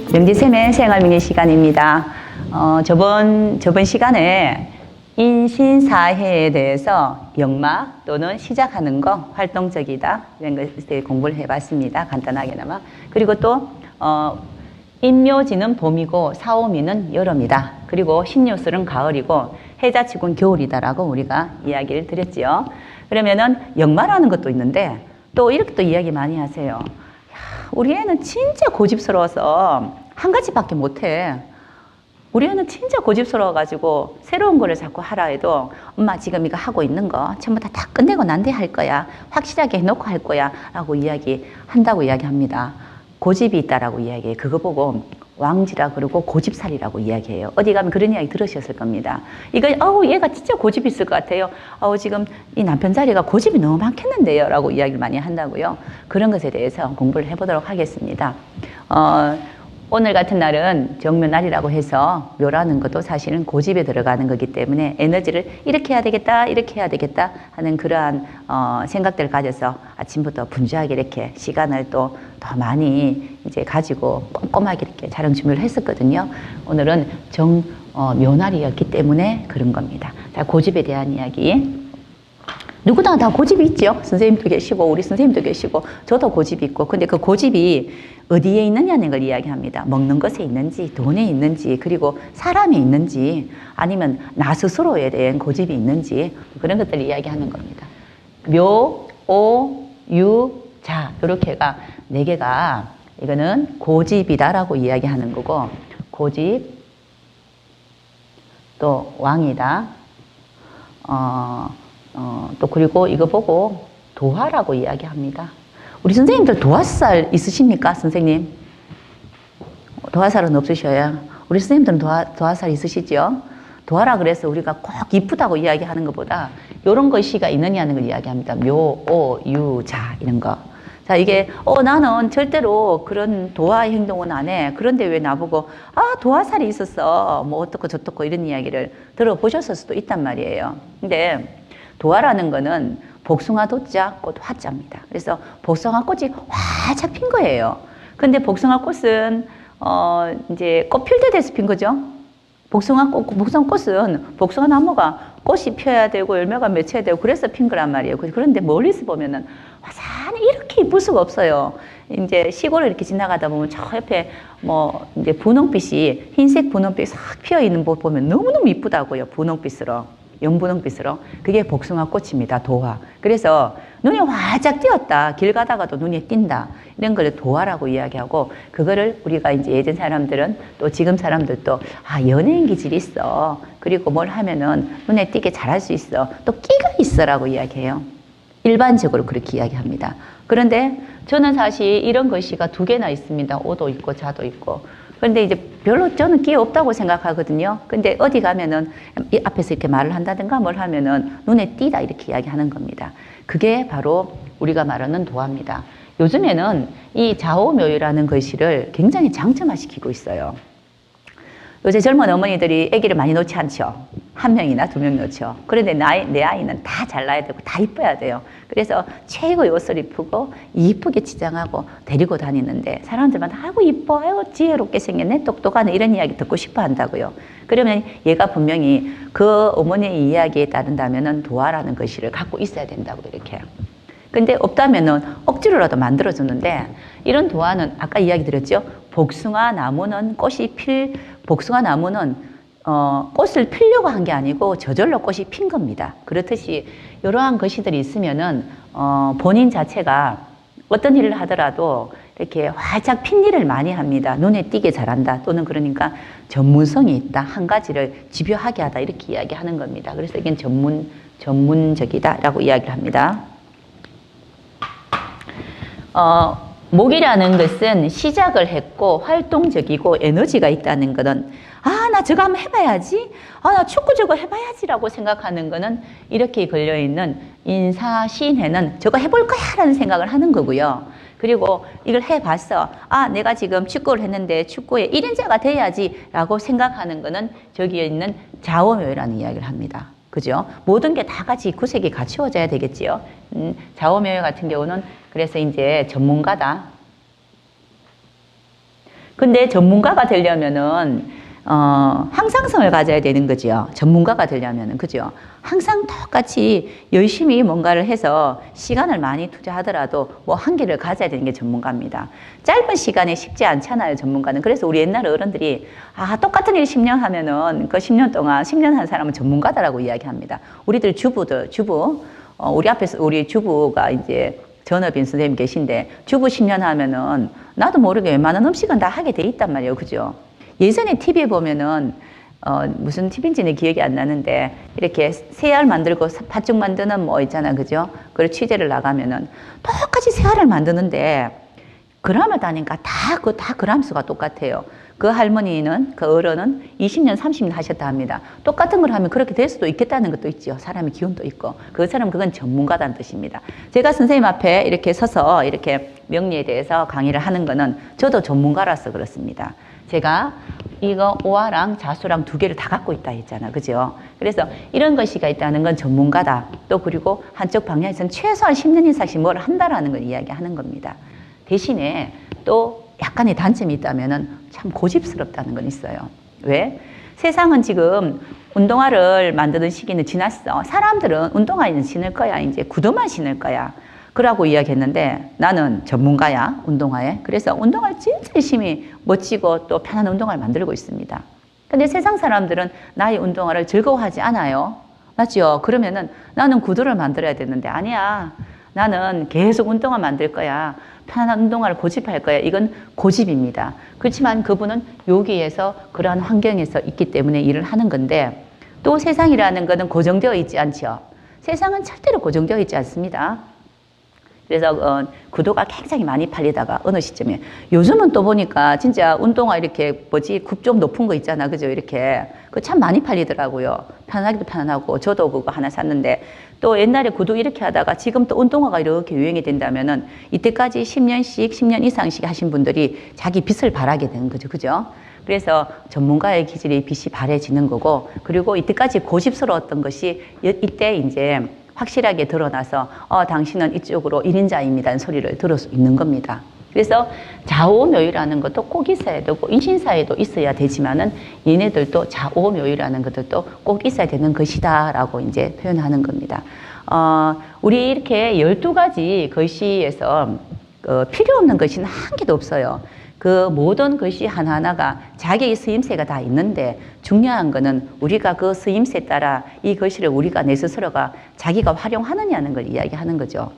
명지쌤의 생활명예 시간입니다. 저번 시간에 인신사회에 대해서 역마 또는 시작하는 거 활동적이다 이런 것에 공부를 해봤습니다. 간단하게나마. 그리고 또 인묘지는 봄이고 사오미는 여름이다. 그리고 신유술은 가을이고 해자축은 겨울이다라고 우리가 이야기를 드렸지요. 그러면은 역마라는 것도 있는데 또 이렇게 또 이야기 많이 하세요. 우리 애는 진짜 고집스러워서 한 가지밖에 못해. 우리 애는 진짜 고집스러워가지고 새로운 거를 자꾸 하라 해도 엄마 지금 이거 하고 있는 거 전부 다 끝내고 난 뒤에 할 거야. 확실하게 해놓고 할 거야. 라고 한다고 이야기합니다. 고집이 있다라고 이야기해요. 그거 보고 왕지라 그러고 고집살이라고 이야기해요. 어디 가면 그런 이야기 들으셨을 겁니다. 이거 얘가 진짜 고집이 있을 것 같아요. 지금 이 남편 자리가 고집이 너무 많겠는데요. 라고 이야기를 많이 한다고요. 그런 것에 대해서 공부를 해보도록 하겠습니다. 오늘 같은 날은 정묘날이라고 해서 묘라는 것도 사실은 고집에 들어가는 거기 때문에 에너지를 이렇게 해야 되겠다, 이렇게 해야 되겠다 하는 그러한 생각들을 가져서 아침부터 분주하게 이렇게 시간을 또 더 많이 이제 가지고 꼼꼼하게 이렇게 촬영 준비를 했었거든요. 오늘은 묘날이었기 때문에 그런 겁니다. 자, 고집에 대한 이야기. 누구나 다 고집이 있죠. 선생님도 계시고 우리 선생님도 계시고 저도 고집이 있고 근데 그 고집이 어디에 있느냐는 걸 이야기합니다. 먹는 것에 있는지 돈에 있는지 그리고 사람이 있는지 아니면 나 스스로에 대한 고집이 있는지 그런 것들을 이야기하는 겁니다. 묘, 오, 유, 자 이렇게가 4개가 이거는 고집이다라고 이야기하는 거고 고집 또 왕이다. 또 그리고 이거 보고 도화라고 이야기합니다. 우리 선생님들 도화살 있으십니까? 선생님? 도화살은 없으셔요. 우리 선생님들은 도화살 있으시죠? 도화라 그래서 우리가 꼭 이쁘다고 이야기하는 것보다 이런 것이가 있느냐는 걸 이야기합니다. 묘, 오, 유, 자 이런 거. 자 이게 나는 절대로 그런 도화의 행동은 안 해. 그런데 왜 나보고 도화살이 있었어. 뭐 어떻고 저떻고 이런 이야기를 들어보셨을 수도 있단 말이에요. 근데 도화라는 거는 복숭아 도자, 꽃 화자입니다. 그래서 복숭아 꽃이 활짝 핀 거예요. 근데 복숭아 꽃은 이제 꽃 필 때 돼서 핀 거죠. 복숭아 꽃은 복숭아 나무가 꽃이 펴야 되고 열매가 맺혀야 되고 그래서 핀 거란 말이에요. 그런데 멀리서 보면은 화산이 이렇게 이쁠 수가 없어요. 이제 시골을 이렇게 지나가다 보면 저 옆에 뭐 이제 분홍빛이 흰색 분홍빛이 싹 피어 있는 곳 보면 너무너무 이쁘다고요. 분홍빛으로. 연분홍빛으로. 그게 복숭아 꽃입니다. 도화. 그래서 눈이 활짝 띄었다. 길 가다가도 눈에 띈다. 이런 걸 도화라고 이야기하고 그거를 우리가 이제 예전 사람들은 또 지금 사람들도 연예인 기질이 있어. 그리고 뭘 하면은 눈에 띄게 잘할 수 있어. 또 끼가 있어라고 이야기해요. 일반적으로 그렇게 이야기합니다. 그런데 저는 사실 이런 글씨가 2개나 있습니다. 오도 있고 자도 있고. 그런데 이제 별로 저는 끼 없다고 생각하거든요. 근데 어디 가면은 이 앞에서 이렇게 말을 한다든가 뭘 하면은 눈에 띄다 이렇게 이야기하는 겁니다. 그게 바로 우리가 말하는 도화입니다. 요즘에는 이 자오묘유라는 글씨를 굉장히 장점화시키고 있어요. 요새 젊은 어머니들이 아기를 많이 놓지 않죠. 1명이나 2명 놓죠. 그런데 내 아이는 다 잘나야 되고 다 이뻐야 돼요. 그래서 최고의 옷을 입고 이쁘게 치장하고 데리고 다니는데 사람들만 아이고 이뻐, 아이고 지혜롭게 생겼네, 똑똑하네 이런 이야기 듣고 싶어 한다고요. 그러면 얘가 분명히 그 어머니의 이야기에 따른다면은 도화라는 글씨를 갖고 있어야 된다고 이렇게. 근데 없다면은 억지로라도 만들어주는데 이런 도화는 아까 이야기 드렸죠. 복숭아 나무는 복숭아 나무는 꽃을 피려고 한 게 아니고 저절로 꽃이 핀 겁니다. 그렇듯이 이러한 것이들이 있으면은 본인 자체가 어떤 일을 하더라도 이렇게 활짝 핀 일을 많이 합니다. 눈에 띄게 잘한다. 또는 그러니까 전문성이 있다. 한 가지를 집요하게 하다. 이렇게 이야기하는 겁니다. 그래서 이게 전문적이다라고 이야기를 합니다. 목이라는 것은 시작을 했고 활동적이고 에너지가 있다는 것은 나 저거 한번 해봐야지, 나 축구 저거 해봐야지라고 생각하는 거는 이렇게 걸려있는 인사신해는 저거 해볼 거야 라는 생각을 하는 거고요. 그리고 이걸 해봤어. 내가 지금 축구를 했는데 축구의 1인자가 돼야지 라고 생각하는 거는 저기에 있는 자오묘라는 이야기를 합니다. 그죠? 모든 게 다 같이 구색이 갖추어져야 되겠지요. 자오묘 같은 경우는 그래서 이제 전문가다. 근데 전문가가 되려면은 항상성을 가져야 되는 거죠. 전문가가 되려면은, 그죠? 항상 똑같이 열심히 뭔가를 해서 시간을 많이 투자하더라도 뭐 한계를 가져야 되는 게 전문가입니다. 짧은 시간에 쉽지 않잖아요, 전문가는. 그래서 우리 옛날 어른들이, 똑같은 일 10년 하면은 그 10년 동안, 10년 한 사람은 전문가다라고 이야기합니다. 우리들 주부, 우리 앞에서 우리 주부가 이제 전업인 선생님 계신데, 주부 10년 하면은 나도 모르게 웬만한 음식은 다 하게 돼 있단 말이에요, 그죠? 예전에 TV에 보면은 무슨 TV인지는 기억이 안 나는데 이렇게 새알 만들고 팥죽 만드는 뭐 있잖아, 그죠? 그걸 취재를 나가면은 똑같이 새알을 만드는데 그람을 따니까 다 그람 수가 똑같아요. 그 할머니는, 그 어른은 20년, 30년 하셨다 합니다. 똑같은 걸 하면 그렇게 될 수도 있겠다는 것도 있죠. 사람의 기운도 있고. 그건 전문가다는 뜻입니다. 제가 선생님 앞에 이렇게 서서 이렇게 명리에 대해서 강의를 하는 거는 저도 전문가라서 그렇습니다. 제가 이거 오화랑 자수랑 두 개를 다 갖고 있다 했잖아, 그죠? 그래서 이런 것이가 있다는 건 전문가다. 또 그리고 한쪽 방향에서는 최소한 10년 이상씩 뭘 한다라는 걸 이야기하는 겁니다. 대신에 또 약간의 단점이 있다면은 참 고집스럽다는 건 있어요. 왜? 세상은 지금 운동화를 만드는 시기는 지났어. 사람들은 운동화는 신을 거야. 이제 구두만 신을 거야. 그러고 이야기했는데 나는 전문가야, 운동화에. 그래서 운동화를 진짜 열심히 멋지고 또 편한 운동화를 만들고 있습니다. 근데 세상 사람들은 나의 운동화를 즐거워하지 않아요. 맞죠? 그러면은 나는 구두를 만들어야 되는데 아니야. 나는 계속 운동화 만들 거야. 편한 운동화를 고집할 거야. 이건 고집입니다. 그렇지만 그분은 여기에서 그러한 환경에서 있기 때문에 일을 하는 건데 또 세상이라는 것은 고정되어 있지 않죠. 세상은 절대로 고정되어 있지 않습니다. 그래서 구두가 굉장히 많이 팔리다가 어느 시점에 요즘은 또 보니까 진짜 운동화 이렇게 굽 좀 높은 거 있잖아, 그죠? 이렇게 그 참 많이 팔리더라고요. 편하기도 편하고 저도 그거 하나 샀는데 또 옛날에 구두 이렇게 하다가 지금 또 운동화가 이렇게 유행이 된다면은 이때까지 10년씩 10년 이상씩 하신 분들이 자기 빚을 바라게 되는 거죠, 그죠? 그래서 전문가의 기질이 빚이 바래지는 거고 그리고 이때까지 고집스러웠던 것이 이때 이제 확실하게 드러나서 당신은 이쪽으로 1인자입니다는 소리를 들을 수 있는 겁니다. 그래서 좌오묘유라는 것도 꼭 있어야 되고 인신사에도 있어야 되지만은 얘네들도 좌오묘유라는 것들도 꼭 있어야 되는 것이다 라고 이제 표현하는 겁니다. 우리 이렇게 12가지 글씨에서 필요 없는 글씨는 한 개도 없어요. 그 모든 글씨 하나하나가 자기의 쓰임새가 다 있는데 중요한 거는 우리가 그 쓰임새에 따라 이 글씨를 우리가 내 스스로가 자기가 활용하느냐는 걸 이야기하는 거죠.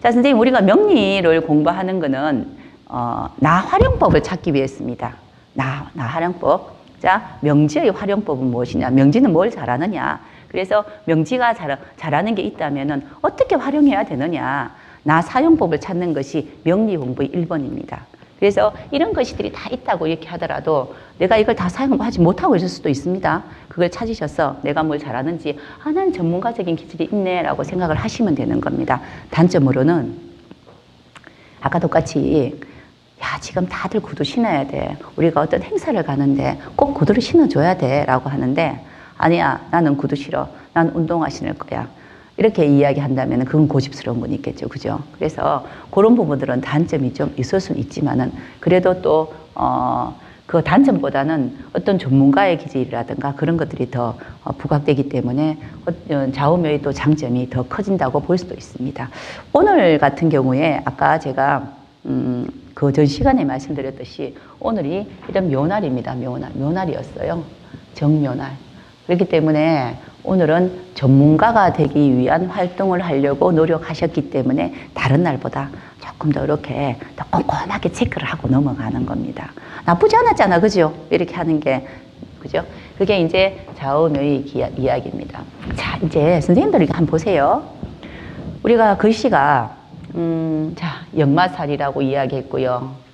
자, 선생님, 우리가 명리를 공부하는 거는 나 활용법을 찾기 위해서입니다. 나 활용법. 자, 명지의 활용법은 무엇이냐? 명지는 뭘 잘하느냐? 그래서 명지가 잘하는 게 있다면은 어떻게 활용해야 되느냐? 나 사용법을 찾는 것이 명리 공부의 1번입니다. 그래서 이런 것들이 다 있다고 이렇게 하더라도 내가 이걸 다 사용하지 못하고 있을 수도 있습니다. 그걸 찾으셔서 내가 뭘 잘하는지 난 전문가적인 기질이 있네 라고 생각을 하시면 되는 겁니다. 단점으로는 아까 똑같이 지금 다들 구두 신어야 돼. 우리가 어떤 행사를 가는데 꼭 구두를 신어줘야 돼 라고 하는데 아니야, 나는 구두 싫어. 난 운동화 신을 거야. 이렇게 이야기한다면 그건 고집스러운 건 있겠죠. 그죠? 그래서 그런 부분들은 단점이 좀 있을 수는 있지만은 그래도 또, 그 단점보다는 어떤 전문가의 기질이라든가 그런 것들이 더 부각되기 때문에 좌우묘의 또 장점이 더 커진다고 볼 수도 있습니다. 오늘 같은 경우에 아까 제가, 그 전 시간에 말씀드렸듯이 오늘이 이런 묘날입니다. 묘날이었어요. 정묘날. 그렇기 때문에 오늘은 전문가가 되기 위한 활동을 하려고 노력하셨기 때문에 다른 날보다 조금 더 이렇게 더 꼼꼼하게 체크를 하고 넘어가는 겁니다. 나쁘지 않았잖아, 그죠? 이렇게 하는 게, 그죠? 그게 이제 좌우묘의 이야기입니다. 자, 이제 선생님들 한번 보세요. 우리가 글씨가, 역마살이라고 이야기했고요.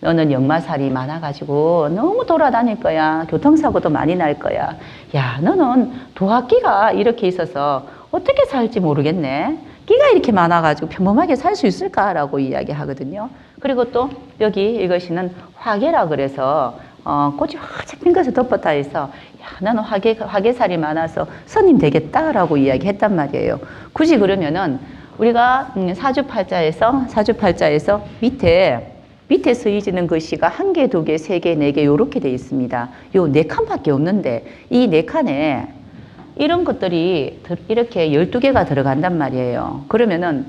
너는 역마살이 많아가지고 너무 돌아다닐 거야. 교통사고도 많이 날 거야. 야, 너는 도학기가 이렇게 있어서 어떻게 살지 모르겠네. 끼가 이렇게 많아가지고 평범하게 살 수 있을까라고 이야기하거든요. 그리고 또 여기 이것이는 화계라 그래서 꽃이 활짝 핀 것에 덮었다 해서 야, 나는 화계살이 많아서 스님 되겠다라고 이야기했단 말이에요. 굳이 그러면은 우리가 사주팔자에서 밑에 밑에 쓰여지는 글씨가 한 개, 두 개, 세 개, 네 개 요렇게 돼 있습니다. 요 네 칸밖에 없는데 이 네 칸에 이런 것들이 이렇게 12개가 들어간단 말이에요. 그러면은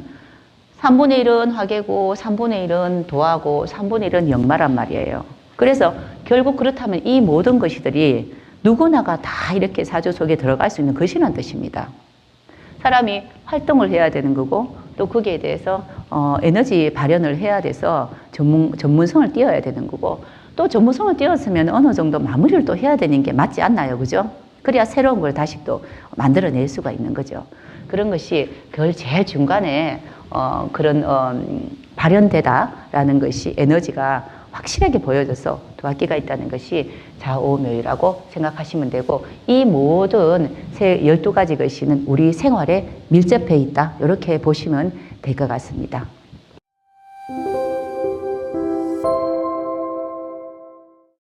3분의 1은 화개고 3분의 1은 도하고 3분의 1은 역마란 말이에요. 그래서 결국 그렇다면 이 모든 것들이 누구나가 다 이렇게 사주 속에 들어갈 수 있는 것이라는 뜻입니다. 사람이 활동을 해야 되는 거고 또 거기에 대해서 에너지 발현을 해야 돼서 전문성을 띄어야 되는 거고 또 전문성을 띄었으면 어느 정도 마무리를 또 해야 되는 게 맞지 않나요? 그죠? 그래야 새로운 걸 다시 또 만들어낼 수가 있는 거죠. 그런 것이 그 제일 중간에 그런 발현되다라는 것이 에너지가 확실하게 보여져서 도화기가 있다는 것이 좌오묘유라고 생각하시면 되고 이 모든 12가지 글씨는 우리 생활에 밀접해 있다. 이렇게 보시면 될 것 같습니다.